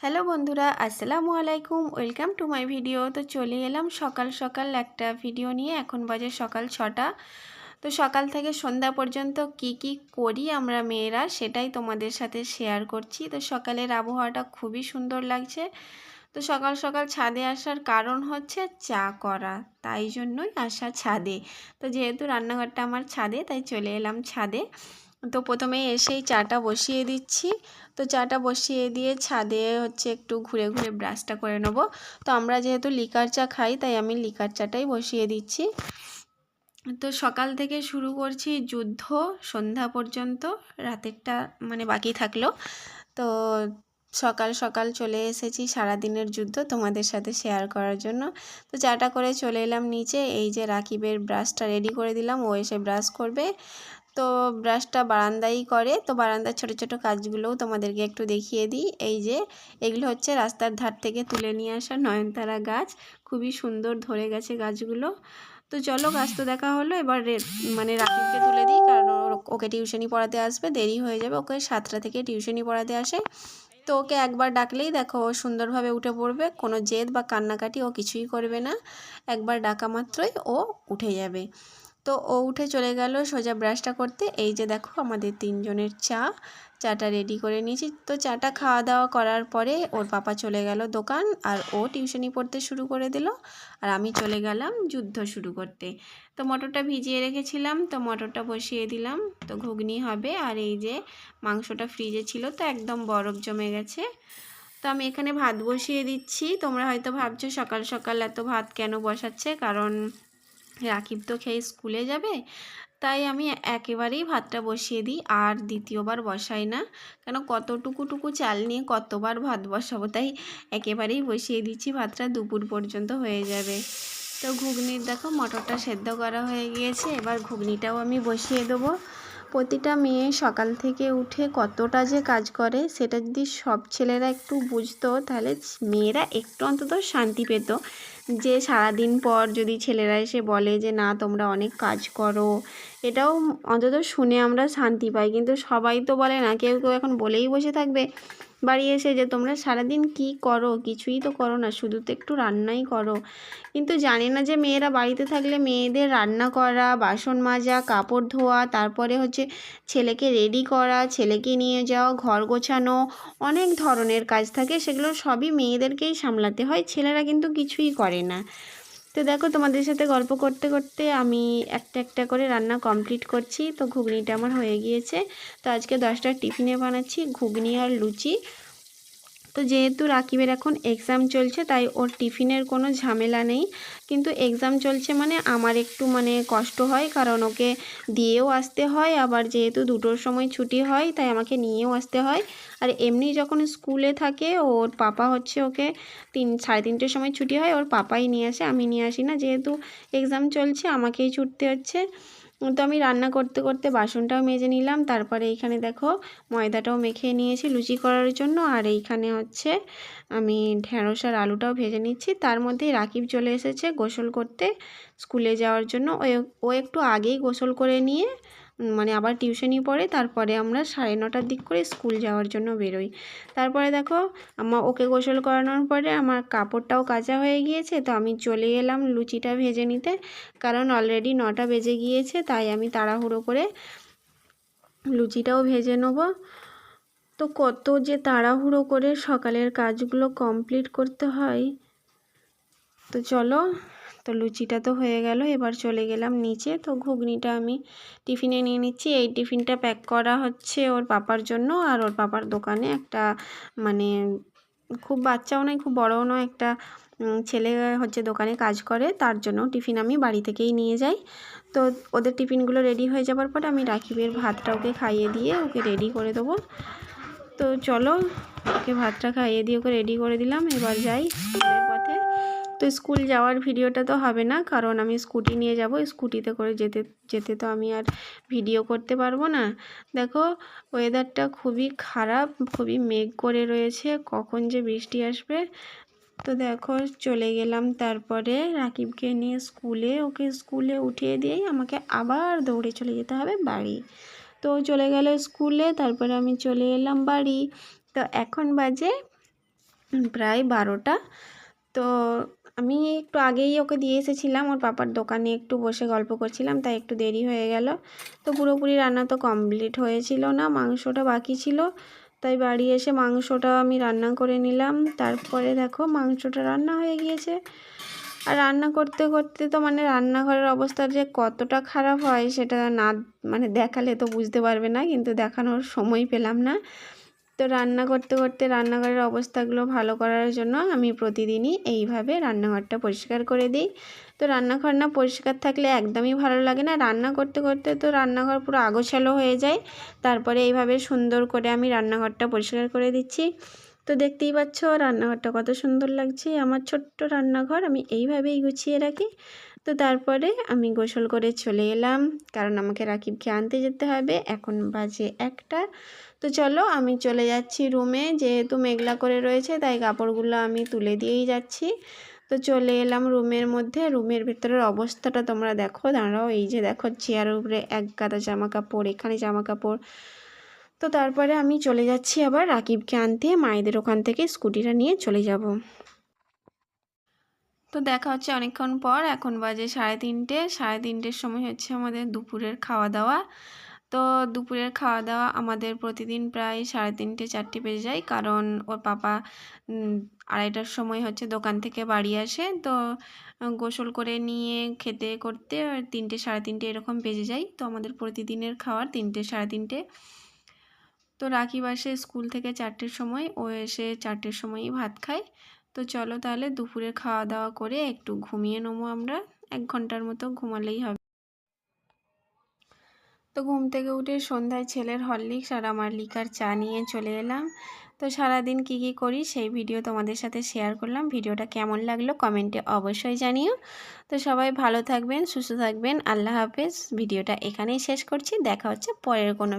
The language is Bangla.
হ্যালো বন্ধুরা, আসসালামু আলাইকুম। Welcome to my video. তো চলে এলাম সকাল সকাল একটা ভিডিও নিয়ে। এখন বাজে সকাল 6টা। তো সকাল থেকে সন্ধ্যা পর্যন্ত কি করি আমরা মেয়েরা, সেটাই তোমাদের সাথে শেয়ার করছি। তো সকালের আবহাওয়াটা খুবই সুন্দর লাগছে। তো সকাল সকাল ছাদে আসার কারণ হচ্ছে চা করা, তাই জন্যই আসা ছাদে। তো যেহেতু রান্নাঘরটা আমার ছাদে, তাই চলে এলাম ছাদে। তো প্রথমে এসেই চাটা বসিয়ে দিচ্ছি। তো চাটা বসিয়ে দিয়ে ছাদে একটু ঘুরে ঘুরে ব্রাশটা করে নেব। তো আমরা যেহেতু লিকার চা খাই, তাই আমি লিকার চাটাই বসিয়ে দিচ্ছি। তো সকাল থেকে শুরু করছি যুদ্ধ, সন্ধ্যা পর্যন্ত রাতেরটা বাকি থাকলো। তো সকাল সকাল চলে এসেছি সারাদিনের যুদ্ধ তোমাদের সাথে শেয়ার করার জন্য। তো চাটা করে চলে এলাম নিচে। এই যে রাকিবের ব্রাশটা রেডি করে দিলাম, ও এসে ব্রাশ করবে। তো ব্রাশটা বারান্দাই করে। তো বারান্দার ছোটো ছোটো কাজগুলোও তোমাদেরকে একটু দেখিয়ে দিই। এই যে এগুলো হচ্ছে রাস্তার ধার থেকে তুলে নিয়ে আসা নয়নতারা গাছ, খুবই সুন্দর ধরে গেছে গাছগুলো। তো চলো, গাছ তো দেখা হলো, এবার রাকিবকে তুলে দিই, কারণ ওকে টিউশনি পড়াতে আসবে, দেরি হয়ে যাবে। ওকে 7টা থেকে টিউশনি পড়াতে আসে। তো ওকে একবার ডাকলেই দেখো ও সুন্দরভাবে উঠে পড়বে, কোনো জেদ বা কান্নাকাটি ও কিছুই করবে না। একবার ডাকা মাত্রই ও উঠে যাবে। তো ও উঠে চলে গেল সোজা ব্রাশটা করতে। এই যে দেখো আমাদের 3জনের চাটা রেডি করে নিয়েছি। তো চাটা খাওয়া দাওয়া করার পরে ওর পাপা চলে গেল দোকান, আর ও টিউশনি পড়তে শুরু করে দিল, আর আমি চলে গেলাম যুদ্ধ শুরু করতে। তো মটরটা ভিজিয়ে রেখেছিলাম, তো মটরটা বসিয়ে দিলাম। তো ঘুগনি হবে। আর এই যে মাংসটা ফ্রিজে ছিল, তো একদম বরফ জমে গেছে। তো আমি এখানে ভাত বসিয়ে দিচ্ছি। তোমরা হয়তো ভাবছো সকাল সকাল এত ভাত কেন বসাচ্ছে, কারণ রাকিব তো খেয়ে স্কুলে যাবে, তাই আমি একেবারেই ভাতটা বসিয়ে দিই, আর দ্বিতীয়বার বসাই না। কেন কতটুকু চাল নিয়ে কতবার ভাত বসাবো, তাই একেবারেই বসিয়ে দিচ্ছি। ভাতটা দুপুর পর্যন্ত হয়ে যাবে। তো ঘুগনির দেখো মটরটা সেদ্ধ করা হয়ে গিয়েছে, এবার ঘুগনিটাও আমি বসিয়ে দেবো। প্রতিটা মেয়ে সকাল থেকে উঠে কতটা যে কাজ করে, সেটা যদি সব ছেলেরা একটু বুঝতো, তাহলে মেয়েরা একটু অন্তত শান্তি পেত। যে সারাদিন পর যদি ছেলেরা এসে বলে যে না তোমরা অনেক কাজ করো, এটাও অন্তত শুনে আমরা শান্তি পাই। কিন্তু সবাই তো বলে না, কেউ কেউ এখন বলেই বসে থাকবে বাড়ি এসে যে তোমরা সারাদিন কি করো, কিছুই তো করো না, শুধু তো একটু রান্নাই করো। কিন্তু জানে না যে মেয়েরা বাড়িতে থাকলে মেয়েদের রান্না করা, বাসন মাজা, কাপড় ধোয়া, তারপরে ছেলেকে রেডি করা, ছেলেকে নিয়ে যাওয়া, ঘর গোছানো, অনেক ধরনের কাজ থাকে, সেগুলো সবই মেয়েদেরকেই সামলাতে হয়, ছেলেরা কিন্তু কিছুই করে না। তো দেখো তোমাদের সাথে গল্প করতে করতে আমি একটা একটা করে রান্না কমপ্লিট করছি। তো ঘুগনিটা আমার হয়ে গিয়েছে। তো আজকে 10টার টিফিনে বানাচ্ছি ঘুগনি আর লুচি। তো যেহেতু রাকিবের এখন এক্সাম চলছে, তাই ওর টিফিনের কোনো ঝামেলা নেই। কিন্তু এক্সাম চলছে মানে আমার একটু কষ্ট হয়, কারণ ওকে দিয়েও আসতে হয়, আবার যেহেতু 2টোর সময় ছুটি হয়, তাই আমাকে নিয়েও আসতে হয়। আর এমনি যখন স্কুলে থাকে ওর পাপা ওকে 3-3:30টার সময় ছুটি হয়, ওর পাপাই নিয়ে আসে, আমি নিয়ে আসি না। যেহেতু এক্সাম চলছে আমাকেই ছুটতে হচ্ছে। তো আমি রান্না করতে করতে বাসনটাও মেজে নিলাম। তারপরে এইখানে দেখো ময়দাটাও মেখে নিয়েছি লুচি করার জন্য। আর এইখানে আমি ঢেঁড়স আর আলুটাও ভেজে নিচ্ছি। তার মধ্যেই রাকিব চলে এসেছে গোসল করতে স্কুলে যাওয়ার জন্য। ও একটু আগেই গোসল করে নিয়ে আবার টিউশনি পড়ে, তারপরে আমরা 9:30টার দিক করে স্কুল যাওয়ার জন্য বেরোই। তারপরে দেখো ওকে গোসল করানোর পরে আমার কাপড়টাও কাচা হয়ে গিয়েছে। তো আমি চলে এলাম লুচিটা ভেজে নিতে, কারণ অলরেডি 9টা বেজে গিয়েছে, তাই আমি তাড়াহুড়ো করে লুচিটাও ভেজে নেব। তো কত যে তাড়াহুড়ো করে সকালের কাজগুলো কমপ্লিট করতে হয়। তো চলো, তো লুচিটা তো হয়ে গেল, এবার চলে গেলাম নিচে। তো ঘুগনিটা আমি টিফিনে নিয়ে নিচ্ছি। এই টিফিনটা প্যাক করা হচ্ছে ওর পাপার জন্য। আর ওর পাপার দোকানে একটা খুব বাচ্চাও নয় খুব বড়ও নয়, একটা ছেলে দোকানে কাজ করে, তার জন্য টিফিন আমি বাড়ি থেকেই নিয়ে যাই। তো ওদের টিফিনগুলো রেডি হয়ে যাবার পরে আমি রাকিবের ভাতটা ওকে খাইয়ে দিয়ে ওকে রেডি করে দেবো। তো চলো, ওকে ভাতটা খাইয়ে দিয়ে ওকে রেডি করে দিলাম, এবার যাই স্কুলের পথে। তো স্কুল যাওয়ার ভিডিওটা তো হবে না, কারণ আমি স্কুটি নিয়ে যাব, স্কুটিতে করে যেতে যেতে তো আমি আর ভিডিও করতে পারবো না। দেখো ওয়েদারটা খুবই খারাপ, খুবই মেঘ করে রয়েছে, কখন যে বৃষ্টি আসবে। তো দেখো চলে গেলাম তারপরে রাকিবকে নিয়ে স্কুলে। ওকে স্কুলে উঠিয়ে দিয়েই আমাকে আবার দৌড়ে চলে যেতে হবে বাড়ি। তো চলে গেল স্কুলে, তারপরে আমি চলে এলাম বাড়ি। তো এখন বাজে প্রায় 12টা। তো আমি একটু আগেই ওকে দিয়ে এসেছিলাম, ওর পাপার দোকানে একটু বসে গল্প করছিলাম, তাই একটু দেরি হয়ে গেল। তো পুরোপুরি রান্না তো কমপ্লিট হয়েছিল না, মাংসটা বাকি ছিল, তাই বাড়ি এসে মাংসটা আমি রান্না করে নিলাম। তারপরে দেখো মাংসটা রান্না হয়ে গিয়েছে। আর রান্না করতে করতে তো মানে রান্নাঘরের অবস্থা যে কতটা খারাপ হয় সেটা না মানে দেখালে তো বুঝতে পারবে না, কিন্তু দেখানোর সময় পেলাম না। তো রান্না করতে করতে রান্নাঘরের অবস্থাগুলো ভালো করার জন্য আমি প্রতিদিনই এইভাবে রান্নাঘরটা পরিষ্কার করে দিই। তো রান্নাঘর না পরিষ্কার থাকলে একদমই ভালো লাগে না, রান্না করতে করতে তো রান্নাঘর পুরো আগোছালো হয়ে যায়। তারপরে এইভাবে সুন্দর করে আমি রান্নাঘরটা পরিষ্কার করে দিচ্ছি। তো দেখতেই পাচ্ছ রান্নাঘরটা কত সুন্দর লাগছে। আমার ছোট্ট রান্নাঘর আমি এইভাবেই গুছিয়ে রাখি। তো তারপরে আমি গোসল করে চলে এলাম, কারণ আমাকে রাকিবকে আনতে যেতে হবে। এখন বাজে 1টা। তো চলো আমি চলে যাচ্ছি রুমে, যেহেতু মেঘলা করে রয়েছে তাই কাপড়গুলো আমি তুলে দিয়েই যাচ্ছি। তো চলে এলাম রুমের মধ্যে। রুমের ভেতরের অবস্থাটা তোমরা দেখো, দাঁড়াও। এই যে দেখো চেয়ারের উপরে এক গাদা জামা কাপড়, এখানে জামা কাপড়। তো তারপরে আমি চলে যাচ্ছি আবার রাকিবকে আনতে, মায়েদের ওখান থেকে স্কুটিটা নিয়ে চলে যাব। তো দেখা হচ্ছে অনেকক্ষণ পর। এখন বাজে 3:30। 3:30-র সময় হচ্ছে আমাদের দুপুরের খাওয়া দাওয়া। তো দুপুরের খাওয়া দাওয়া আমাদের প্রতিদিন প্রায় 3:30 4টে বেজে যায়, কারণ ওর পাপা 2:30টার সময় হচ্ছে দোকান থেকে বাড়ি আসে। তো গোসল করে নিয়ে খেতে করতে 3টে 3:30 এরকম বেজে যায়। তো আমাদের প্রতিদিনের খাওয়ার 3টে 3:30। তো রাকিব আসে স্কুল থেকে 4টের সময়, ও এসে 4টের সময়ই ভাত খায়। তো চলো তাহলে দুপুরের খাওয়া দাওয়া করে একটু ঘুমিয়ে নেবো আমরা, 1 ঘন্টার মতো ঘুমালেই হবে। তো ঘুম থেকে উঠে সন্ধ্যায় ছেলের হরলিক্স আর আমার লিকার চা নিয়ে চলে এলাম। তো সারাদিন কী কী করি সেই ভিডিও তোমাদের সাথে শেয়ার করলাম। ভিডিওটা কেমন লাগলো কমেন্টে অবশ্যই জানিও। তো সবাই ভালো থাকবেন, সুস্থ থাকবেন। আল্লাহ হাফেজ। ভিডিওটা এখানেই শেষ করছি, দেখা হচ্ছে পরের কোনো